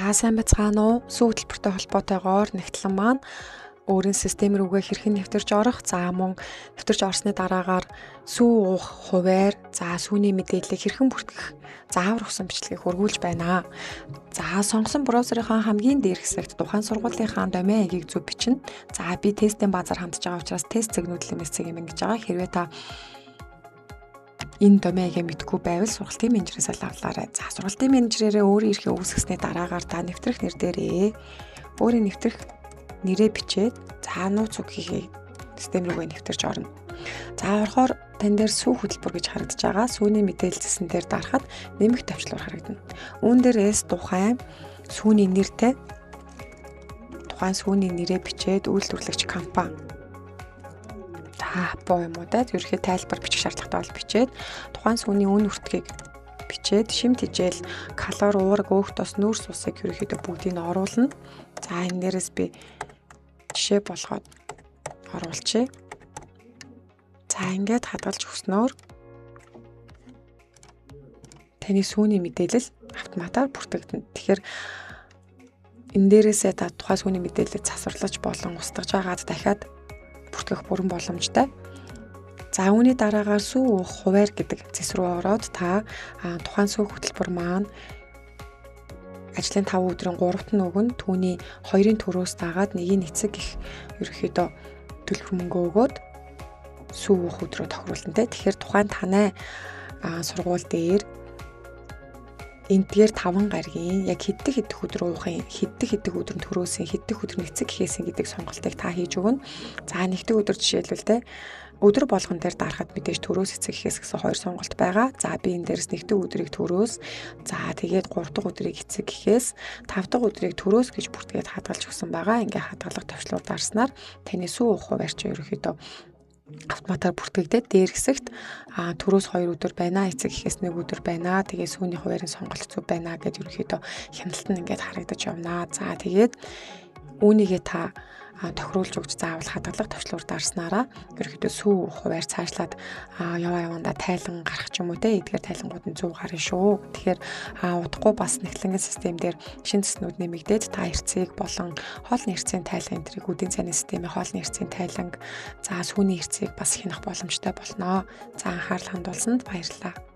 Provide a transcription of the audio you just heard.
За сайн байцгаана уу? Сүү хөтөлбөртэй холбоотойгоор нэгтлэн маань өөрийн систем рүүгээ хэрхэн нэвтэрч орох, за мөн нэвтэрч орсны дараагаар сүү уух хуваар, за сүүний мэдээллийг хэрхэн бүртгэх, заавар өгсөн бичлэгийг хургуулж байна. За сонгосон браузерынхаа хамгийн дээрх хэсэгт тухайн сургуулийнхаа домен аягийг зөв бичнэ. За би тестийн базар хандж байгаа учраас тест цэгнүүд лимэсцэг юм ингэж байгаа. Хэрвээ та энэ домейныг мэдгүй байвал сургалтын менежерээс авлаарай. За сургалтын менежерээрээ өөрийн эрхээ үүсгэсний дараагаар та нэвтрэх нэр дээрээ өөрийн нэвтрэх нэрээ бичээд за нууц үг хийгээ систем рүүгээ нэвтэрч орно. За орохоор тань дээр сүү хөтөлбөр гэж харагдаж байгаа. Сүүний мэдээлэлсэн дээр дарахад нэмэх тавчлуур харагдана. Үүн дээрээс тухайн сүүний нэртэй тухайн сүүний нэрээ бичээд үйлдвэрлэгч компани боо юм уу да ерхий тайлбар бичих шаардлагатай бол бичээд тухайн сүүний үн хүртгийг бичээд шимт хижээл калори уураг өөх тос нүүрс усыг ерөөхдөө бүгдийг нь оруулна. За энэ дээрээс би жишээ болгоод оруулчихъя. За ингээд хадгалж өгснөөр таны сүүний мэдээлэл автоматар бүртгэгдэнэ. Тэгэхээр энэ дээрээсээ та тухайн сүүний мэдээлэлийг засварлаж болон устгаж агаад дахиад бүртгэх бүрэн боломжтой. За үүний дараагаар сүү уух хуваар гэдэг зэс рүү ороод та тухайн сүү хөтөлбөр маань ажлын 5 өдрийн 3-т нь өгнө. Түүний 2-ын төрөөс дагаад 1-ийн эцэг их ерөөхдөө төлбөр мөнгө өгөөд сүү уух өдрөө тохируулна те. Тэгэхээр тухайн танай сургууль дээр энтгээр 5 гаргийн яг хэддэг өдөр уухын, хэддэг өдөр нь төрөөсөн, хэддэг өдөр нь эцэг гэхээсэн гэдэг сонголтыг та хийж өгнө. За нэгдэг өдөр жишээлбэл те өдөр болгон дээр дарахад мэдээж төрөөс эцэг гэхээс гэсэн 2 сонголт байгаа. За би энэ дээрс нэгдэг өдрийг төрөөс, за тэгээд 3 дахь өдрийг эцэг гэхээс, 5 дахь өдрийг төрөөс гэж бүртгээд хадгалж өгсөн байгаа. Ингээ хадгалах тавчлуур дарснаар таны сүү уух хуваар чи ерөөхдөө автоматар бүртгэгдээд дээр хэсэгт төрөөс 2 өдөр байна, эцэг гэхээс 1 өдөр байна. Тэгээ сүүний хуваарийн сонголт зөв байна гэдээ ерөөхдөө хяналт нь ингээд харагдаж явна. За тэгээд үүнийгээ та тохируулж өгч заавал хадгалах тавчлуур дарснараа ерөөхдөө сүү хуваар цаашлаад яванда тайлан гарах ч юм уу те эдгээр тайлангууд нь зөв гарна шүү. Тэгэхээр удахгүй бас нэгтлэнгийн систем дээр шинэ цэснүүд нэмэгдээд та эрцгийг болон хоолны эрцгийн тайлан энтрийг үдийн цайны системийн хоолны эрцгийн тайланг за сүүний эрцгийг бас хянах боломжтой болно. За анхаарал хандуулсанд баярлалаа.